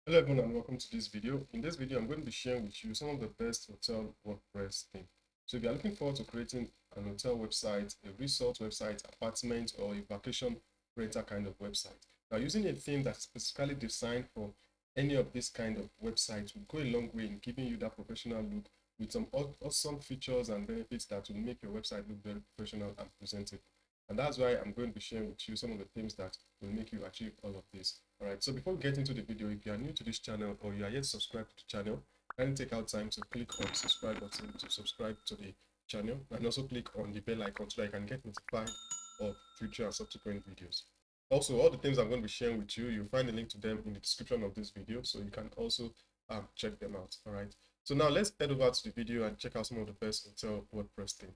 Hello everyone and welcome to this video. In this video, I'm going to be sharing with you some of the best hotel WordPress themes. So if you're looking forward to creating an hotel website, a resort website, apartment, or a vacation rental kind of website. Now using a theme that's specifically designed for any of this kind of website will go a long way in giving you that professional look with some awesome features and benefits that will make your website look very professional and presentable. And that's why I'm going to be sharing with you some of the themes that will make you achieve all of this. All right, so before we get into the video, if you are new to this channel or you are yet subscribed to the channel, kindly take out time to click on the subscribe button to subscribe to the channel, and also click on the bell icon so that you can get notified of future and subsequent videos. Also, all the things I'm going to be sharing with you, you'll find a link to them in the description of this video, so you can also check them out. All right, so now let's head over to the video and check out some of the best hotel WordPress themes.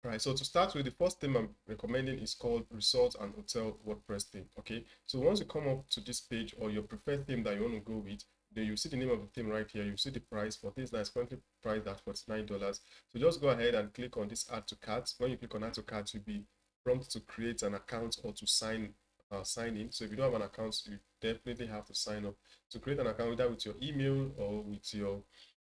Right, so to start with, the first theme I'm recommending is called Resort and Hotel WordPress theme. Okay, so once you come up to this page or your preferred theme that you want to go with, then you see the name of the theme right here. You see the price for this that is currently priced at $49. So just go ahead and click on this Add to Cart. When you click on Add to Cart, you'll be prompted to create an account or to sign in. So if you don't have an account, you definitely have to sign up. To create an account, either with your email or with your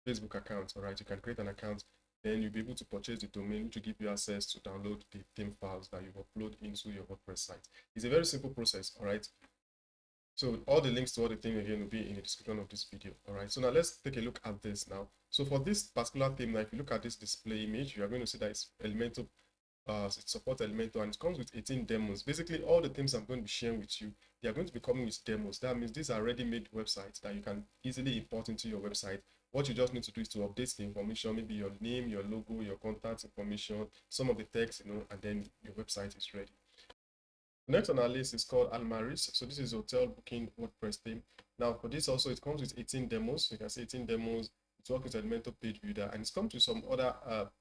Facebook account. All right, you can create an account, then you'll be able to purchase the domain, which will give you access to download the theme files that you upload into your WordPress site. It's a very simple process. All right, so all the links to all the theme again will be in the description of this video. All right, so now let's take a look at this now. So for this particular theme, now if you look at this display image, you are going to see that it's Elementor. It supports Elementor and it comes with 18 demos. Basically, all the themes I'm going to be sharing with you, they are going to be coming with demos. That means these are ready-made websites that you can easily import into your website. What you just need to do is to update the information, maybe your name, your logo, your contact information, some of the text, and then your website is ready. Next on our list is called Almaris. So this is hotel booking WordPress theme. Now for this also, it comes with 18 demos. You can see 18 demos. It works with Elementor Page Builder, and it's come to some other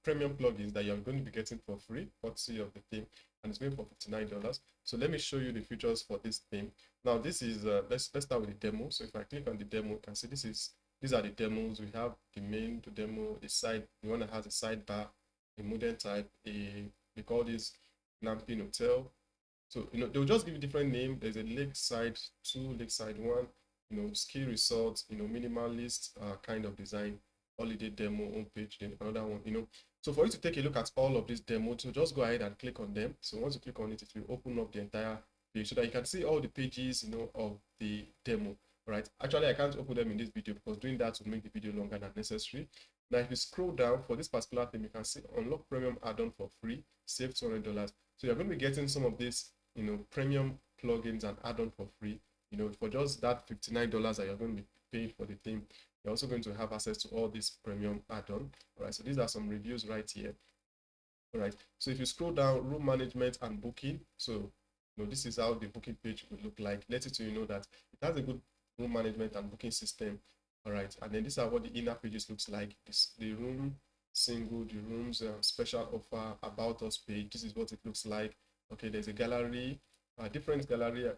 premium plugins that you're going to be getting for free, courtesy of the theme, and it's made for $59. So let me show you the features for this theme. Now this is let's start with the demo. So if I click on the demo, you can see these are the demos. We have the main, the demo, the side, the one that has a sidebar, a modern type, we call this glamping hotel. So, they'll just give you different name. There's a lakeside 2, lakeside 1, ski resort, minimalist kind of design, holiday demo, homepage, then another one. So for you to take a look at all of these demos, so just go ahead and click on them. So once you click on it, it will open up the entire page so that you can see all the pages, of the demo. Right? Actually, I can't open them in this video because doing that will make the video longer than necessary. Now, if you scroll down for this particular thing, you can see unlock premium add-on for free, save $200. So you're going to be getting some of this premium plugins and add-on for free. For just that $59 that you're going to be paying for the theme, you're also going to have access to all this premium add-on. All right, so these are some reviews right here. All right, so if you scroll down, room management and booking. So this is how the booking page will look like. Let it so you know that it has a good room management and booking system. All right, and then these are what the inner pages looks like. The room single, the rooms special offer, about us page. This is what it looks like. Okay, there's a gallery, a different gallery,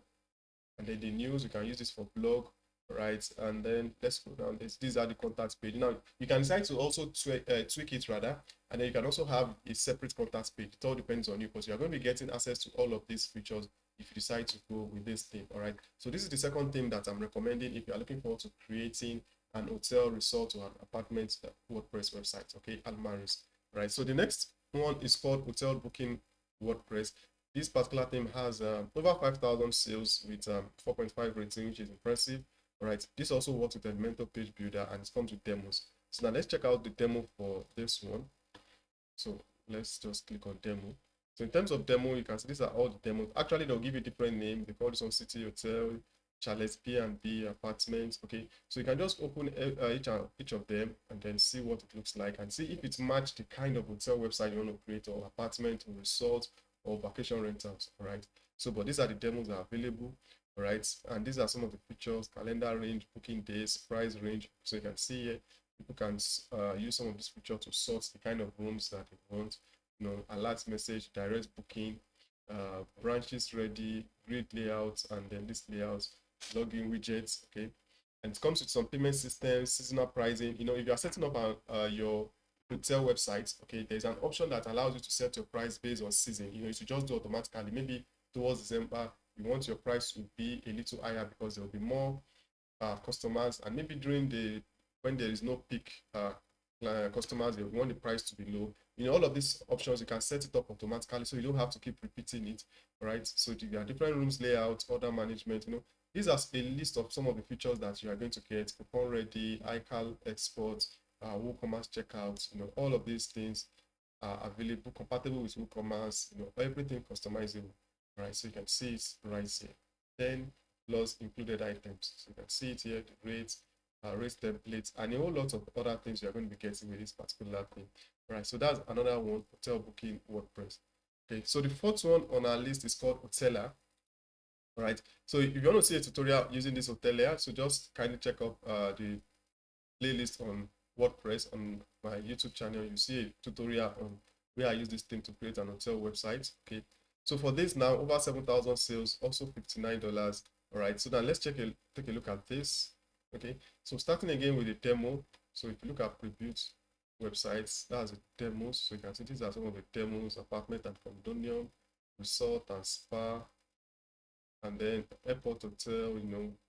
and then the news. You can use this for blog, right? And then let's go down. These are the contacts page. Now you can decide to also tweak it rather, and then you can also have a separate contacts page. It all depends on you because you're going to be getting access to all of these features if you decide to go with this theme. All right. So this is the second theme that I'm recommending if you are looking forward to creating an hotel, resort, or an apartment WordPress website. Okay, Almaris. Right. So the next one is called Hotel Booking WordPress. This particular theme has over 5,000 sales with 4.5 rating, which is impressive. All right. This also works with Elementor Page Builder and it comes with demos. So now let's check out the demo for this one. So let's just click on demo. So in terms of demo, you can see these are all the demos. Actually, they'll give you different names. They call this one City Hotel, Charles B&B Apartments. Okay, so you can just open each of them and then see what it looks like and see if it matches the kind of hotel website you want to create, or apartment, or resort, or vacation rentals. All right. So, but these are the demos that are available. All right, and these are some of the features: calendar range, booking days, price range. So you can see here, people can use some of this feature to sort the kind of rooms that they want. Alert message, direct booking, branches ready, grid layouts, and then this layout, login widgets. Okay, and it comes with some payment systems, seasonal pricing. If you are setting up your hotel website, okay, there's an option that allows you to set your price based on season. You should just do automatically. Maybe towards December, you want your price to be a little higher because there will be more customers, and maybe when there is no peak customers, you want the price to be low. All of these options, you can set it up automatically, so you don't have to keep repeating it. Right? So there are different rooms layout, order management. These are a list of some of the features that you are going to get: coupon ready, iCal export, WooCommerce checkout. All of these things are available, compatible with WooCommerce. Everything customizable. Right? So you can see it right here. Then plus included items. So you can see it here, the rates, rates templates, and a whole lot of other things you are going to be getting with this particular thing. Right? So that's another one, hotel booking WordPress. Okay, so the fourth one on our list is called Hoteler. All right, so if you want to see a tutorial using this Hoteler, so just kindly check out the playlist on WordPress on my YouTube channel. You see a tutorial on where I use this thing to create an hotel website. Okay, so for this now, over 7,000 sales, also $59. All right, so now let's take a look at this. Okay, so starting again with the demo. So if you look at previewed websites, that's the demos. So you can see these are some of the demos: apartment and condominium, resort and spa, and then airport hotel,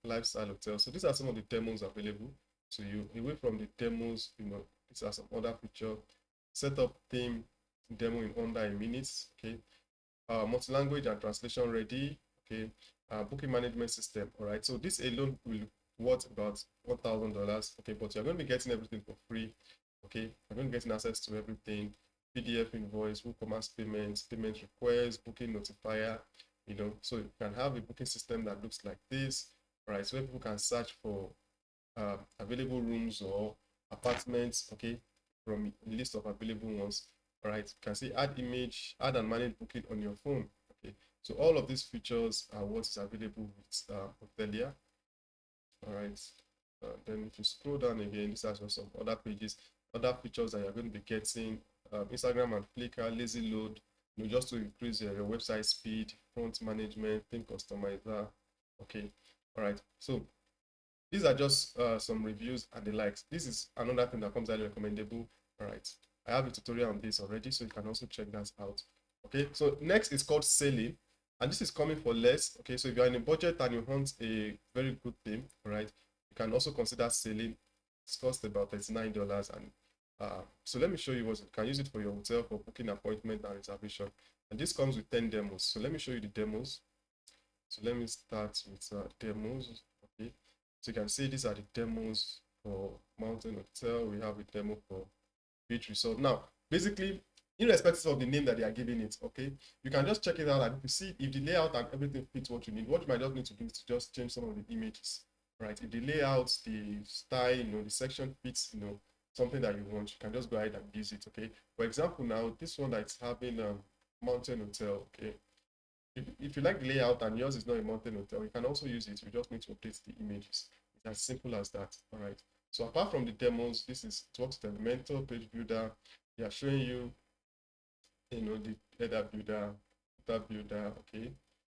lifestyle hotel. So these are some of the demos available. So away from the demos, these are some other features: setup theme demo in under a minute. Okay, multi-language and translation ready. Okay, booking management system. All right, so this alone will worth about $1,000. Okay, but you're going to be getting everything for free. Okay, you're going to be getting access to everything: PDF invoice, WooCommerce payments, payment requests, booking notifier. So you can have a booking system that looks like this. Right, so people can search for available rooms or apartments, okay, from a list of available ones. All right, you can see add image, add and manage booking on your phone. Okay, so all of these features are what is available with Hotelia. All right, then if you scroll down again, this has some other pages, other features that you're going to be getting: Instagram and Flickr, lazy load, just to increase your website speed, front management, theme customizer. Okay, all right, so these are just some reviews and the likes. This is another thing that comes highly recommendable. All right, I have a tutorial on this already, so you can also check that out. Okay, so next is called selling, and this is coming for less. Okay, so if you're in a budget and you want a very good theme, all right, you can also consider selling. It's cost about $39, and so let me show you what you can use it for your hotel, for booking appointment and reservation. And this comes with 10 demos. So let me show you the demos. So let me start with demos. Okay, so you can see these are the demos for mountain hotel. We have a demo for beach resort. Now, basically, irrespective of the name that they are giving it, okay, you can just check it out, and if you see if the layout and everything fits what you need, what you might just need to do is to just change some of the images. Right, if the layout, the style, the section fits, something that you want, you can just go ahead and use it. Okay, for example, now this one that's having mountain hotel. Okay, if you like the layout and yours is not a mountain hotel, you can also use it. You just need to update the images. It's as simple as that. All right, so apart from the demos, this is it works with Elementor, page builder. They are showing you the header builder, footer builder. Okay,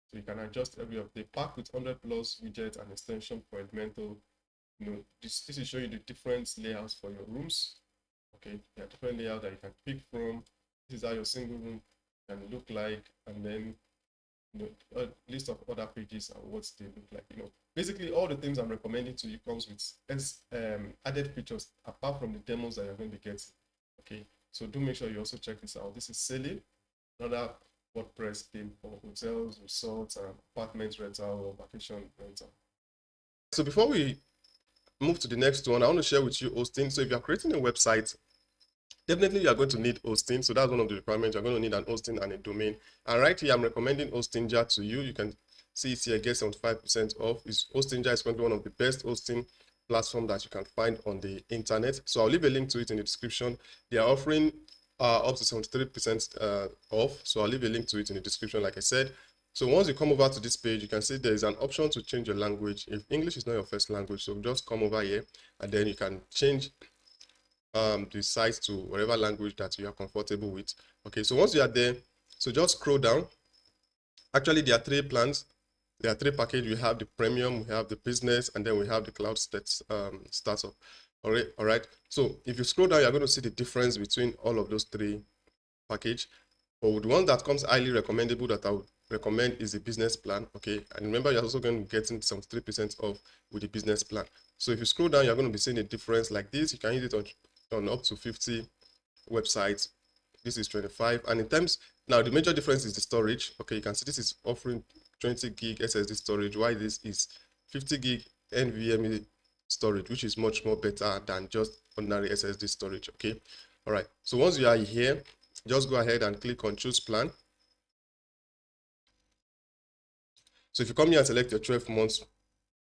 so you can adjust every of the pack with 100+ widgets and extension for Elementor. This is showing you the different layouts for your rooms. Okay, there are different layouts that you can pick from. This is how your single room can look like, and then a list of other pages and what they look like. Basically all the things I'm recommending to you comes with added features apart from the demos that you're going to be getting. Okay, so do make sure you also check this out. This is Selling, another WordPress theme for hotels, resorts, and apartment rental or vacation rental. So before we move to the next one, I want to share with you hosting. So if you're creating a website, definitely you are going to need hosting. So that's one of the requirements. You're going to need an hosting and a domain. And right here, I'm recommending Hostinger to you. You can see it here, get 75% off. Hostinger is currently one of the best hosting platform that you can find on the internet. So I'll leave a link to it in the description. They are offering up to 73% off. So I'll leave a link to it in the description, like I said. So once you come over to this page, you can see there is an option to change your language if English is not your first language. So just come over here and then you can change the site to whatever language that you are comfortable with. Okay, so once you are there, so just scroll down. Actually, there are 3 plans. There are 3 packages. We have the premium, we have the business, and then we have the cloud startup. All right. So if you scroll down, you're going to see the difference between all of those 3 packages. But the one that comes highly recommendable that I would recommend is the business plan. Okay, and remember, you're also going to be getting some 3% off with the business plan. So if you scroll down, you're going to be seeing a difference like this. You can use it on up to 50 websites. This is 25. And in terms, now the major difference is the storage. Okay, you can see this is offering 20 gig SSD storage, while this is 50 gig NVMe storage, which is much more better than just ordinary SSD storage. Okay, all right. So once you are here, just go ahead and click on choose plan. So if you come here and select your 12 months,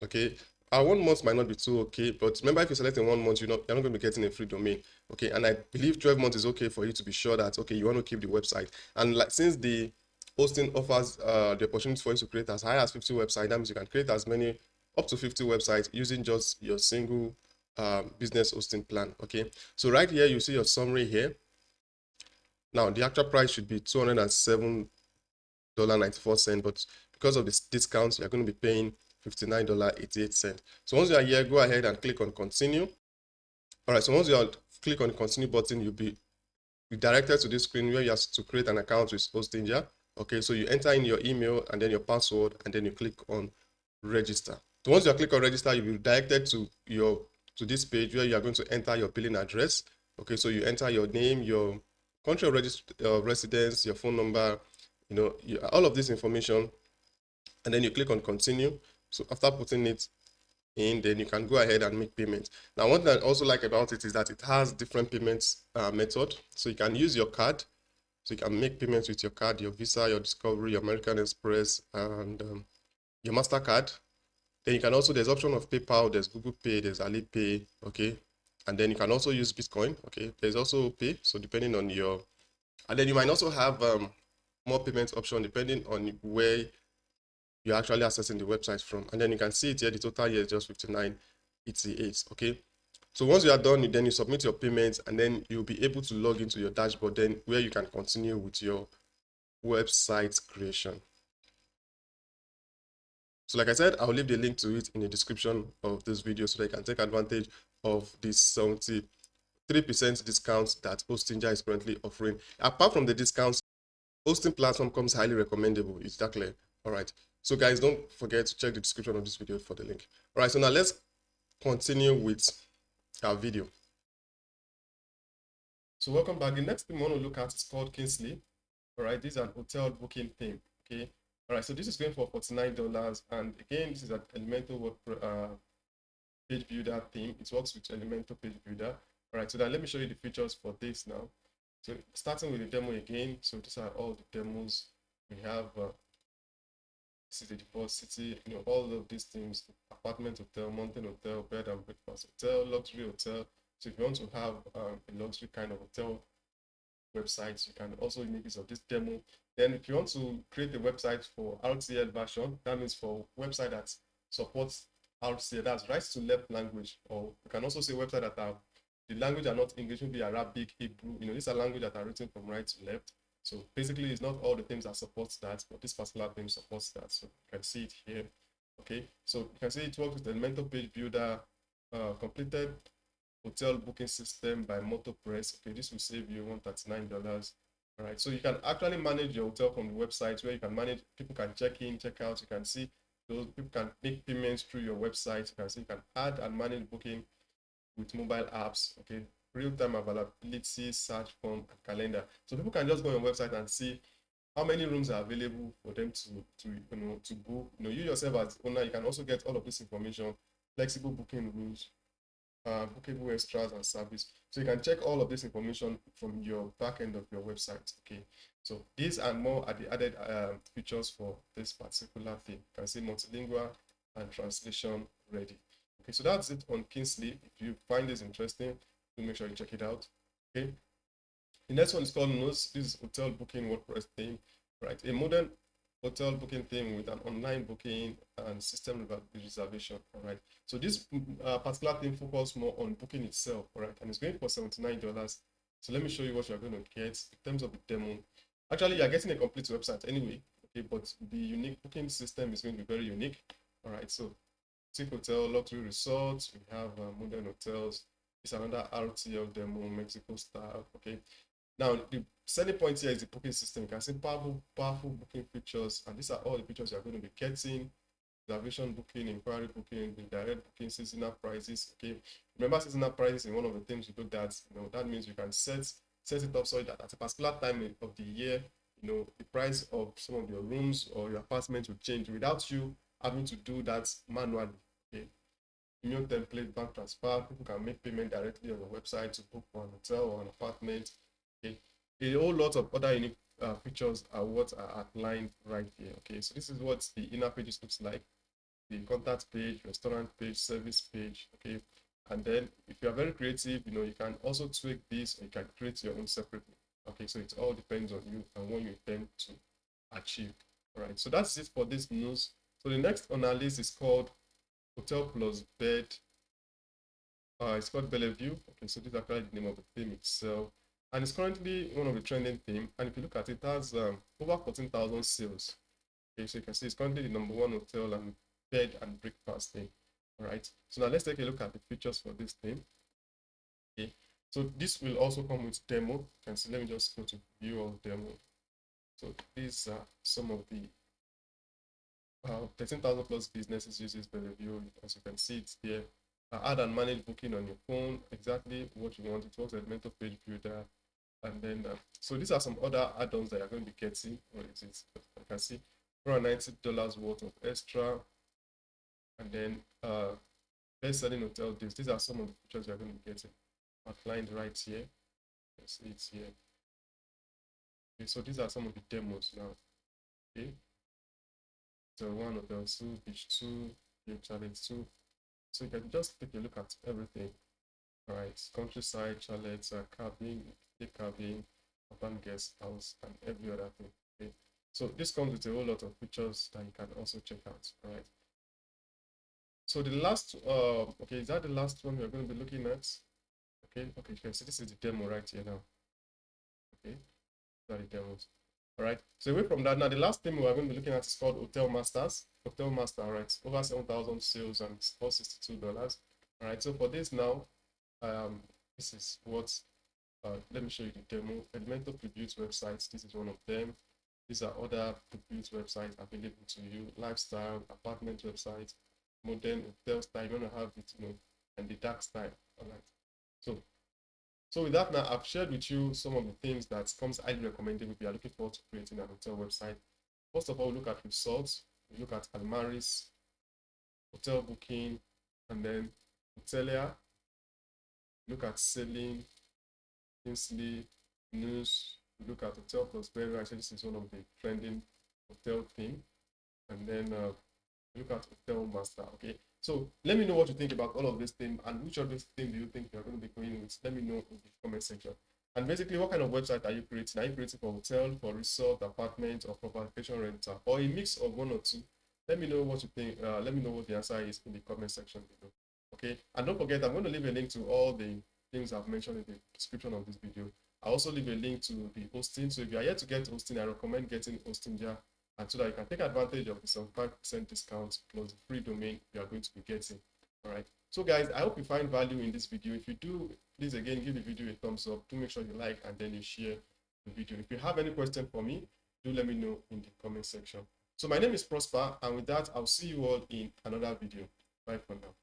okay, 1 month might not be too okay, but remember, if you select in 1 month, you're not going to be getting a free domain. Okay, and I believe 12 months is okay for you to be sure that, okay, you want to keep the website. And like, since the hosting offers the opportunity for you to create as high as 50 websites, that means you can create as many, up to 50 websites using just your single business hosting plan. Okay, so right here you see your summary here. Now the actual price should be $207.94, but because of this discounts, you're going to be paying $59.88. So once you are here, go ahead and click on continue. All right, so once you click on the continue button, you'll be redirected to this screen where you have to create an account with Hostinja. Okay, so you enter in your email and then your password, and then you click on register. So once you click on register, you'll be redirected to this page where you are going to enter your billing address. Okay, so you enter your name, your country of residence, your phone number, all of this information, and then you click on continue. So after putting it in, then you can go ahead and make payments. Now, one thing I also like about it is that it has different payments method. So you can use your card. So you can make payments with your card, your Visa, your Discovery, your American Express, and your MasterCard. Then you can also, there's option of PayPal, there's Google Pay, there's Alipay, okay? And then you can also use Bitcoin, okay? There's also Pay, so depending on your, and then you might also have more payments option depending on where you're actually accessing the website from. And then you can see it here, the total here is just 59.88, okay? So once you are done, then you submit your payments, and then you'll be able to log into your dashboard then where you can continue with your website creation. So like I said, I'll leave the link to it in the description of this video so that you can take advantage of this 73% discount that Hostinja is currently offering. Apart from the discounts, hosting platform comes highly recommendable. Is that clear? All right. So guys, don't forget to check the description of this video for the link. All right, so now let's continue with our video. So welcome back. The next thing we want to look at is called Kingsley. All right, this is an hotel booking theme. Okay. All right, so this is going for $49, and again, this is an Elementor page builder theme. It works with Elementor page builder. All right, so now let me show you the features for this now. So starting with the demo again. So these are all the demos we have. This is the default city, all of these themes: apartment hotel, mountain hotel, bed and breakfast hotel, luxury hotel. So if you want to have a luxury kind of hotel websites, you can also make use of this demo. Then if you want to create a website for RTL version, that means for website that supports RTL, that's right to left language, or you can also say website that are the language are not English, maybe Arabic, Hebrew. These are languages that are written from right to left. So basically, it's not all the themes that supports that, but this particular theme supports that. So you can see it here. Okay, so you can see it works with the Elementor page builder, completed hotel booking system by WordPress. Okay, this will save you $139. All right, so you can actually manage your hotel from the website where you can manage, people can check in, check out. You can see those people can make payments through your website. You can see you can add and manage booking with mobile apps. Okay, real-time availability, search form, and calendar. So people can just go on your website and see how many rooms are available for them to book. You yourself as owner, you can also get all of this information, flexible booking rules, bookable extras and service. So you can check all of this information from your back end of your website. Okay, so these and more are the added features for this particular thing. You can see multilingual and translation ready. Okay, so that's it on Kingsley. If you find this interesting, do make sure you check it out. Okay, the next one is called Notes. This is hotel booking WordPress theme, right? A modern hotel booking theme with an online booking and system reservation. All right, so this particular theme focuses more on booking itself. All right, and it's going for $79. So let me show you what you're going to get in terms of the demo. Actually, you're getting a complete website anyway. Okay, but the unique booking system is going to be very unique. All right, so boutique hotel, luxury resorts, we have modern hotels. It's another RTL demo, Mexico style. Okay, now the selling point here is the booking system. You can see powerful booking features, and these are all the features you're going to be getting: reservation booking, inquiry booking, direct booking, seasonal prices. Okay, remember seasonal prices in one of the things you looked at. That means you can set it up so that at a particular time of the year, the price of some of your rooms or your apartments will change without you having to do that manually. Okay, email template, bank transfer. People can make payment directly on your website to book for an hotel or an apartment. Okay, a whole lot of other unique features are what are outlined right here. Okay, so this is what the inner pages looks like: the contact page, restaurant page, service page. Okay, and then if you are very creative, you can also tweak this, or you can create your own separately. Okay, so it all depends on you and what you intend to achieve. All right, so that's it for this news. So the next on our list is called Hotel Plus Bed. It's called Bellevue. Okay, so this is actually the name of the theme itself, and it's currently one of the trending theme. And if you look at it, it has over 14,000 sales. Okay, so you can see it's currently the #1 hotel and bed and breakfast thing. All right, so now let's take a look at the features for this thing. Okay, so this will also come with demo. You can see, let me just go to view of demo. So these are some of the 13,000 plus businesses uses Bellevue. As you can see, it's there. Add and manage booking on your phone, exactly what you want. It works as mental page builder. And then, so these are some other add-ons that you're going to be getting. What is it? You can see $490 worth of extra. And then best-selling hotel deals. These are some of the features you're going to be getting outlined right here. You can see it's here. Okay, so these are some of the demos now. Okay. So 1 hotel, 2, beach 2, challenge 2. So you can just take a look at everything. All right, countryside, chalets, cabin, cabin, urban guest house, and every other thing. Okay, so this comes with a whole lot of features that you can also check out. All right. So the last, okay, is that the last one we're going to be looking at? Okay, you can see this is the demo right here now. Okay, that is the demos. All right. So away from that, now the last thing we're going to be looking at is called Hotel Masters. Hotel Master, all right, over 7,000 sales and it's $462. All right. So for this now, this is what. Let me show you the demo. Elementor Produce websites. This is one of them. These are other Produce websites available to you. Lifestyle, apartment websites, modern hotel style. You want to have it, and the dark style. All right. So with that now, I've shared with you some of the things that comes highly recommended if you are looking forward to creating an hotel website. First of all, look at results. We look at Almaris, hotel booking, and then Hotelia. Look at selling, Kingsley, news. Look at Hotel Plus Bed. Actually, this is one of the trending hotel theme. And then look at Hotel Master. Okay. So let me know what you think about all of this thing, and which of these things do you think you're going to be going with. Let me know in the comment section. And basically, what kind of website are you creating? Are you creating for hotel, for resort, apartment, or for vacation rental, or a mix of one or two? Let me know what you think. Let me know what the answer is in the comment section below. Okay, and don't forget, I'm going to leave a link to all the things I've mentioned in the description of this video. I also leave a link to the hosting. So if you are yet to get hosting, I recommend getting hosting there, and so that you can take advantage of the 75% discount plus the free domain you are going to be getting. All right. So guys, I hope you find value in this video. If you do, please again give the video a thumbs up. Do make sure you like and then you share the video. If you have any question for me, do let me know in the comment section. So my name is Prosper, and with that, I'll see you all in another video. Bye for now.